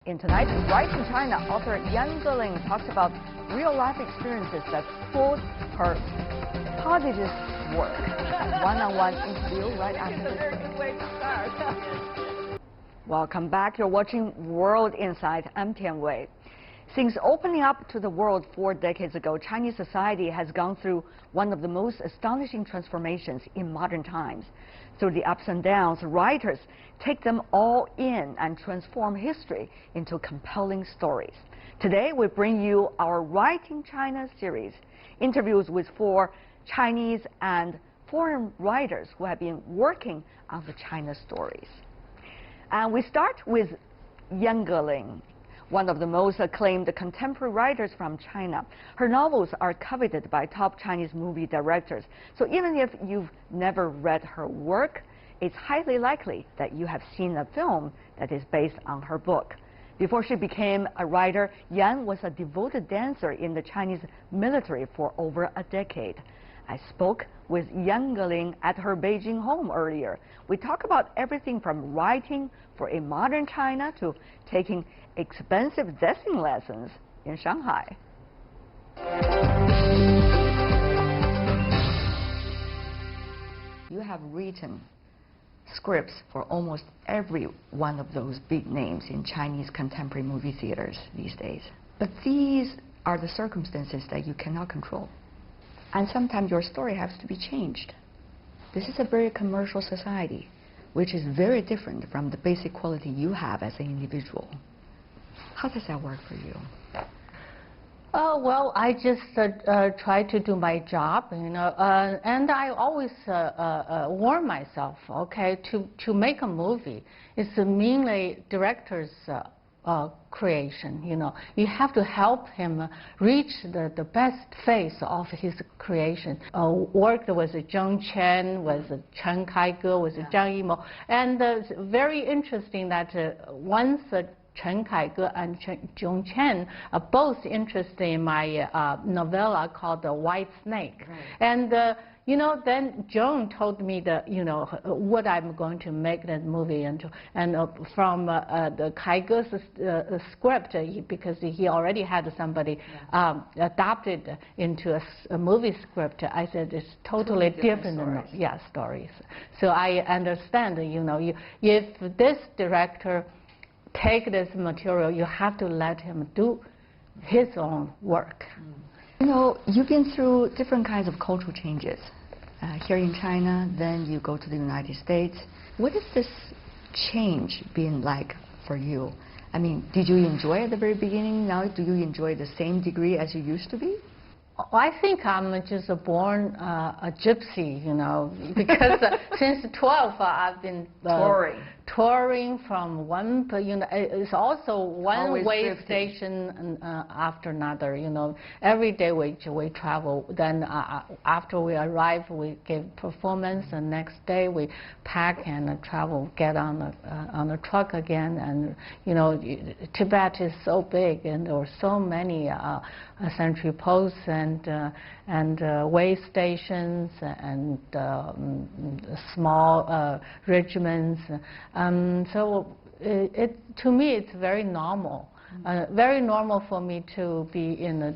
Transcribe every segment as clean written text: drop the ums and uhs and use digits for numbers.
In tonight's Right in China, author Yan Geling talks about real-life experiences that fueled her positive work. A one-on-one interview right after this. Welcome back. You're watching World Insight. I'm Tian Wei. Since opening up to the world 4 decades ago, Chinese society has gone through one of the most astonishing transformations in modern times. Through the ups and downs, writers take them all in and transform history into compelling stories. Today, we bring you our Right in China series, interviews with 4 Chinese and foreign writers who have been working on the China stories. And we start with Yan Geling, one of the most acclaimed contemporary writers from China. Her novels are coveted by top Chinese movie directors. So even if you've never read her work, it's highly likely that you have seen a film that is based on her book. Before she became a writer, Yan was a devoted dancer in the Chinese military for over a decade. I spoke with Yan Geling at her Beijing home earlier. We talk about everything from writing for a modern China to taking expensive dancing lessons in Shanghai. You have written scripts for almost every one of those big names in Chinese contemporary movie theaters these days. But these are the circumstances that you cannot control. And sometimes your story has to be changed. This is a very commercial society, which is very different from the basic quality you have as an individual. How does that work for you? Well, I just try to do my job, you know, and I always warn myself, okay, to make a movie, it's mainly director's creation, you know. You have to help him reach the best phase of his creation. Worked with Zheng Chen, with Chen Kaige, with Zhang Yimou, and it's very interesting that once Chen Kaige and Zheng Chen are both interested in my novella called The White Snake. Right. And you know, then Zheng told me that, you know, what I'm going to make that movie into. And from the Kaige's script, because he already had somebody adapted into a movie script, I said it's totally different stories. So I understand, you know, if this director take this material, you have to let him do his own work. You know, you've been through different kinds of cultural changes. Here in China, then you go to the United States. What has this change been like for you? I mean, did you enjoy it at the very beginning? Now, do you enjoy the same degree as you used to be? I think I'm just born a gypsy, you know, because since 12 I've been touring from one, you know, it's also one way station after another, you know. Every day we travel. Then after we arrive, we give performance, and next day we pack and travel, get on the truck again. And you know, Tibet is so big, and there are so many sentry posts and way stations and small regiments. So to me, it's very normal. Very normal for me to be in a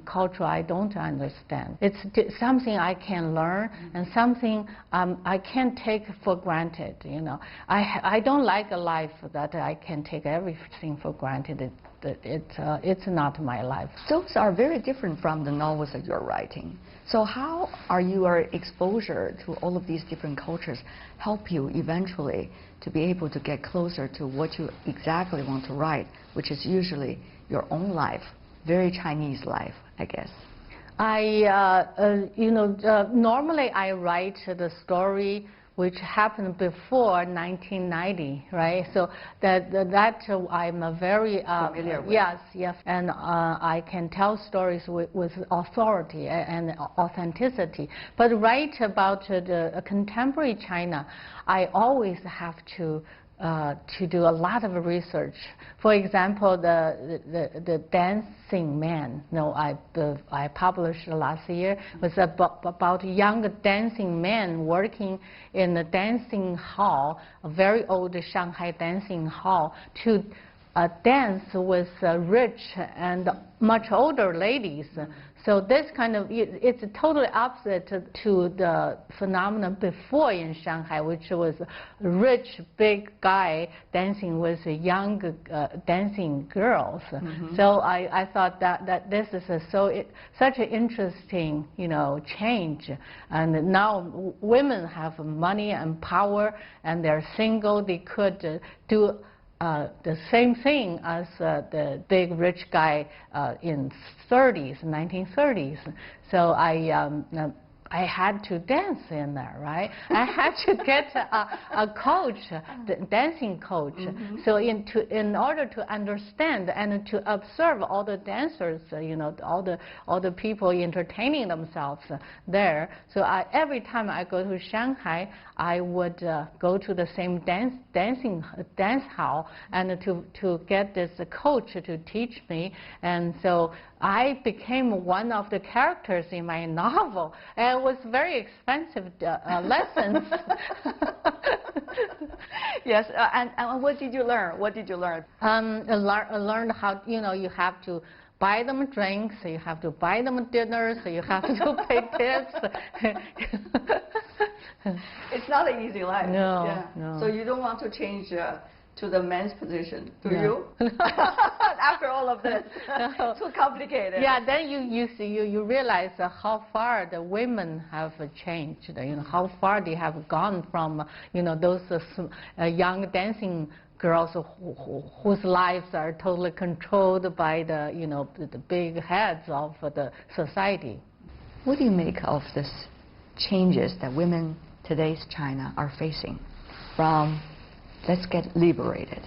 culture I don't understand. It's something I can learn and something I can't take for granted. You know, I don't like a life that I can take everything for granted. It's not my life. Those are very different from the novels that you're writing. So how are your exposure to all of these different cultures help you eventually to be able to get closer to what you exactly want to write, which is usually your own life, very Chinese life, I guess? You know, normally I write the story which happened before 1990, right? So that I'm a very familiar with. Yes, and I can tell stories with authority and authenticity. But write about the contemporary China, I always have to do a lot of research. For example, the Dancing Man, I published last year, was about young dancing men working in a dancing hall, a very old Shanghai dancing hall, to dance with rich and much older ladies. So this kind of, it's totally opposite to the phenomenon before in Shanghai, which was a rich, big guy dancing with young dancing girls. So I thought that this is such an interesting, change. And now women have money and power, and they're single. They could do the same thing as the big rich guy in 1930s. So I had to dance in there, right? I had to get a coach, dancing coach. So in order to understand and to observe all the dancers, all the people entertaining themselves there. So every time I go to Shanghai, I would go to the same dance hall and to get this coach to teach me. And so I became one of the characters in my novel. And it was very expensive lessons. Yes, and what did you learn? What did you learn? I learned how, you have to buy them drinks, you have to buy them dinners, you have to pay tips. It's not an easy life. No, yeah. no. So you don't want to change to the men's position, do you? After all of this, too complicated. Yeah, then you realize how far the women have changed. How far they have gone from those young dancing girls whose lives are totally controlled by the big heads of the society. What do you make of this changes that women today's China are facing, from let's get liberated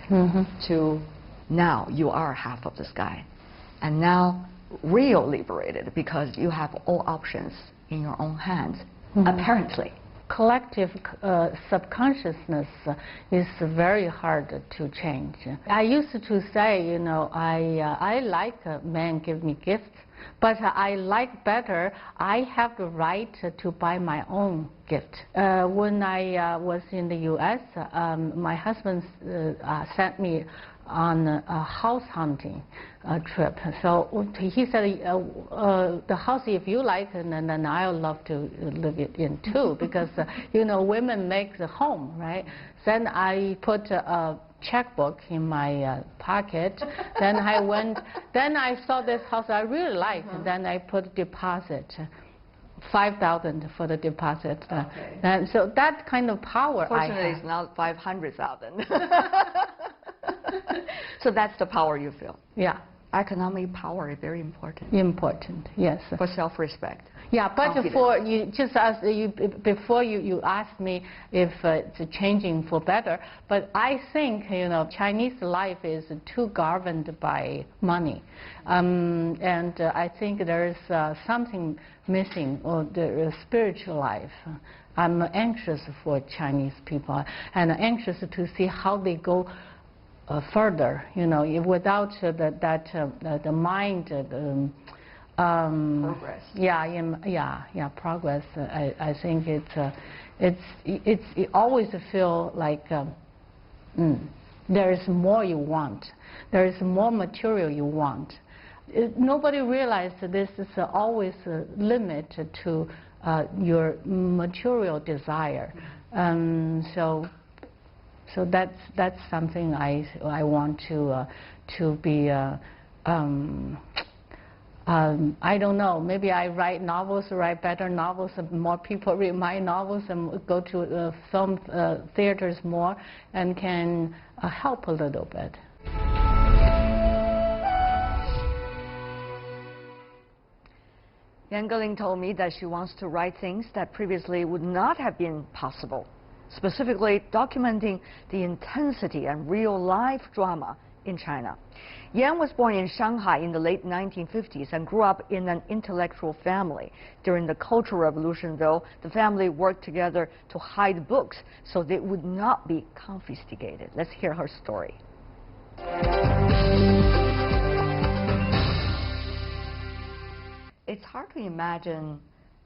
to now you are half of the sky, and now real liberated because you have all options in your own hands, apparently? Collective subconsciousness is very hard to change. I used to say, I like men give me gifts, but I like better, I have the right to buy my own gift. When I was in the U.S., my husband sent me on a house hunting trip. So he said, the house, if you like, and then I'll love to live it in too, because women make the home, right? Then I put a checkbook in my pocket. Then I went. Then I saw this house I really liked. And then I put deposit. 5,000 for the deposit. Okay. And so that kind of power. Fortunately, it's not 500,000. So that's the power you feel. Yeah. Economic power is very important. Important, yes. For self-respect. Yeah, but confidence. for you, just as before you asked me if it's changing for better, but I think Chinese life is too governed by money, and I think there is something missing, or the spiritual life. I'm anxious for Chinese people, and anxious to see how they go further. Without the mind. Progress. Yeah, progress. I think it always feel like there is more you want. There is more material you want. Nobody realized this is always a limit to your material desire. So that's something I want to be. I don't know, maybe I write novels, write better novels, and more people read my novels and go to film theaters more, and can help a little bit. Yan Geling told me that she wants to write things that previously would not have been possible, specifically documenting the intensity and real-life drama in China. Yan was born in Shanghai in the late 1950s and grew up in an intellectual family. During the Cultural Revolution, though, the family worked together to hide books so they would not be confiscated. Let's hear her story. It's hard to imagine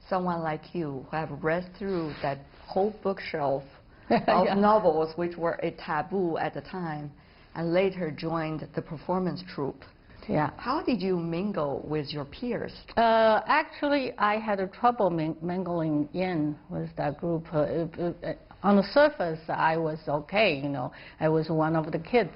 someone like you who have read through that whole bookshelf of novels which were a taboo at the time, and later joined the performance troupe. Yeah. How did you mingle with your peers? Actually, I had a trouble mingling in with that group. On the surface, I was okay, you know, I was one of the kids.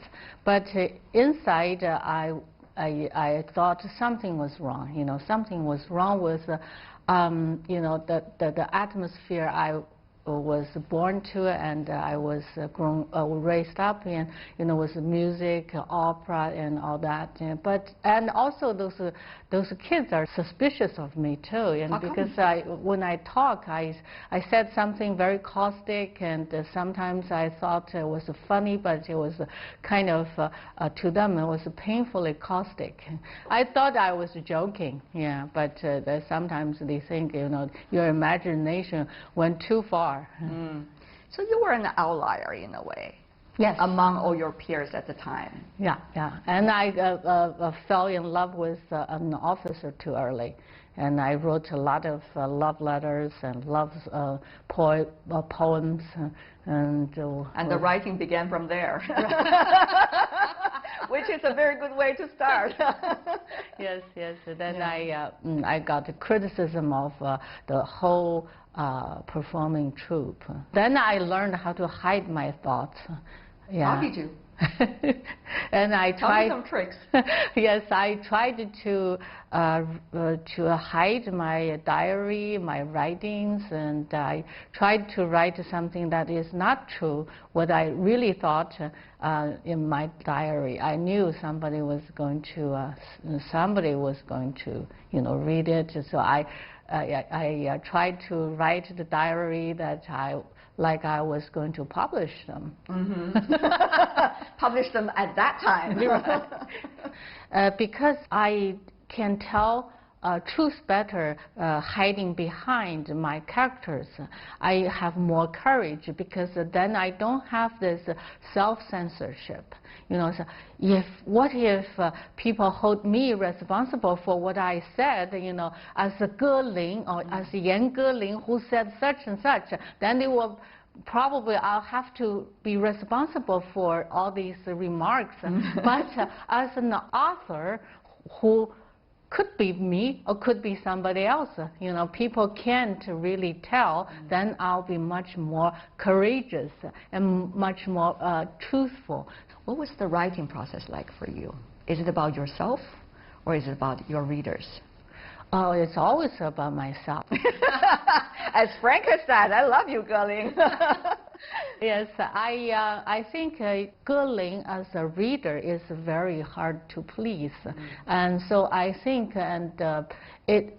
But inside, I thought something was wrong, you know, something was wrong with, you know, the atmosphere I was born to, and I was raised up in, you know, with music, opera, and all that. And also those kids are suspicious of me too, and because when I talk, I said something very caustic, and sometimes I thought it was funny, but it was kind of to them it was painfully caustic. I thought I was joking, yeah, but sometimes they think, you know, your imagination went too far. So you were an outlier in a way. Yes. Among all your peers at the time. Yeah, yeah. And I fell in love with an officer too early. And I wrote a lot of love letters and love poems. And the writing began from there. Which is a very good way to start. Yes, yes. Then yeah. I got the criticism of the whole performing troupe. Then I learned how to hide my thoughts. Yeah. How did you? And I tried. Tell me some tricks. Yes, I tried to hide my diary, my writings, and I tried to write something that is not true. What I really thought in my diary, I knew somebody was going to, you know, read it. So I tried to write the diary that I was going to publish them. Publish them at that time. Because I can tell truth better hiding behind my characters. I have more courage because then I don't have this self-censorship. You know, so what if people hold me responsible for what I said, you know, as a Geling or as Yan Geling who said such and such, then they will probably I'll have to be responsible for all these remarks. But as an author who could be me or could be somebody else, you know, people can't really tell, then I'll be much more courageous and much more truthful. What was the writing process like for you? Is it about yourself or is it about your readers? Oh, it's always about myself. As Frank has said, I love you, Geling. Yes, I think Geling as a reader is very hard to please. And so I think,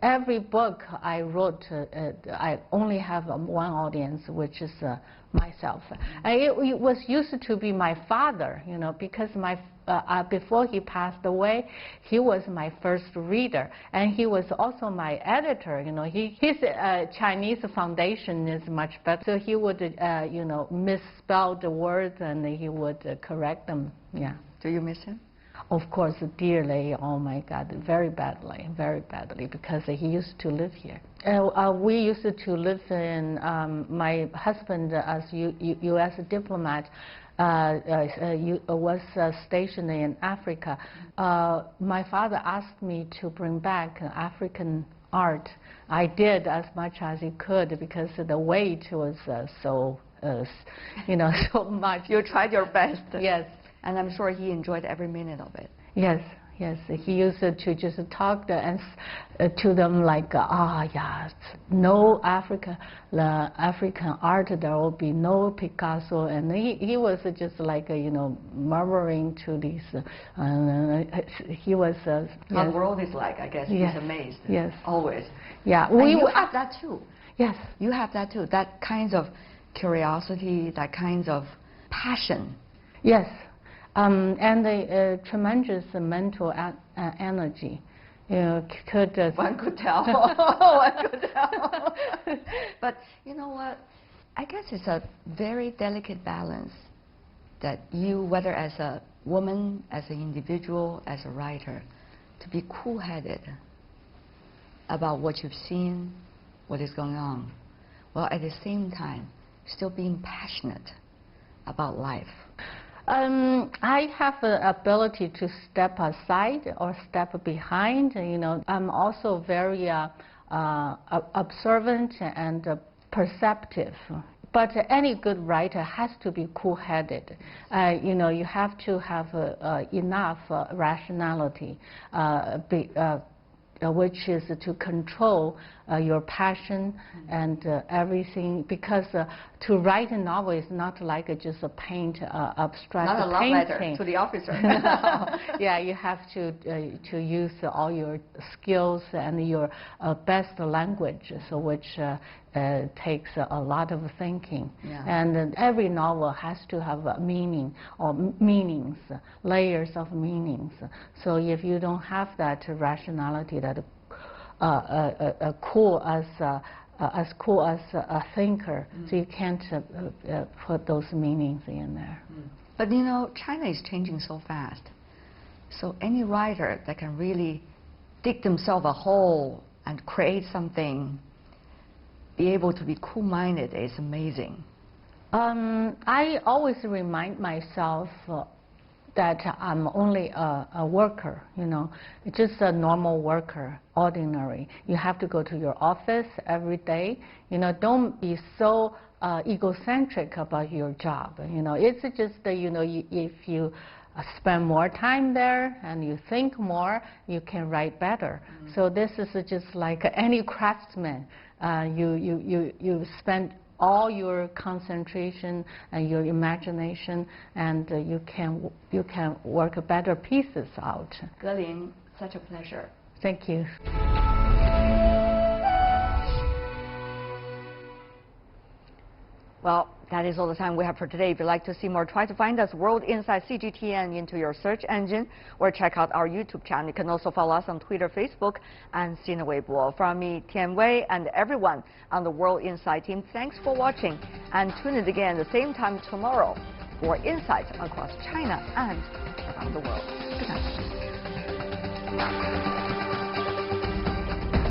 every book I wrote, I only have one audience, which is myself. And it was used to be my father, you know, because before he passed away, he was my first reader, and he was also my editor. You know, his Chinese foundation is much better, so he would, you know, misspell the words and he would correct them. Yeah. Do you miss him? Of course, dearly. Oh my God, very badly, because he used to live here. We used to live in. My husband, as U.S. diplomat, was stationed in Africa. My father asked me to bring back African art. I did as much as I could because the weight was so, you know, so much. You tried your best. Yes. And I'm sure he enjoyed every minute of it. Yes, yes. He used to just talk to them like, yeah, no African art, there will be no Picasso. And he was just like, you know, murmuring to these. He was. How the world is like, I guess. Yes. He's amazed. Yes. Always. Yeah. And you have that too. Yes. You have that too. That kind of curiosity, that kind of passion. Yes. And the tremendous mental energy. You know, one could tell. One could tell. But you know what? I guess it's a very delicate balance that you, whether as a woman, as an individual, as a writer, to be cool-headed about what you've seen, what is going on, while at the same time still being passionate about life. I have the ability to step aside or step behind. You know, I'm also very observant and perceptive. But any good writer has to be cool-headed. You know, you have to have enough rationality, which is to control your passion and everything, because to write a novel is not like just a paint abstract not a love painting. letter to the officer. No. Yeah, you have to use all your skills and your best language, so which takes a lot of thinking. Yeah. And every novel has to have a meaning or meanings, layers of meanings. So if you don't have that rationality, that cool as a thinker, so you can't put those meanings in there. But you know, China is changing so fast. So any writer that can really dig themselves a hole and create something, be able to be cool-minded, is amazing. I always remind myself that I'm only a worker, you know, just a normal worker, ordinary. You have to go to your office every day. You know, don't be so egocentric about your job. You know, it's just, you know, if you spend more time there and you think more, you can write better. So this is just like any craftsman. You spend all your concentration and your imagination, and you can work better pieces out. Ge-Ling, such a pleasure. Thank you. Well, that is all the time we have for today. If you'd like to see more, try to find us World Insight CGTN into your search engine, or check out our YouTube channel. You can also follow us on Twitter, Facebook, and Sina Weibo. From me, Tian Wei, and everyone on the World Insight team, thanks for watching, and tune in again at the same time tomorrow for insights across China and around the world. Good night.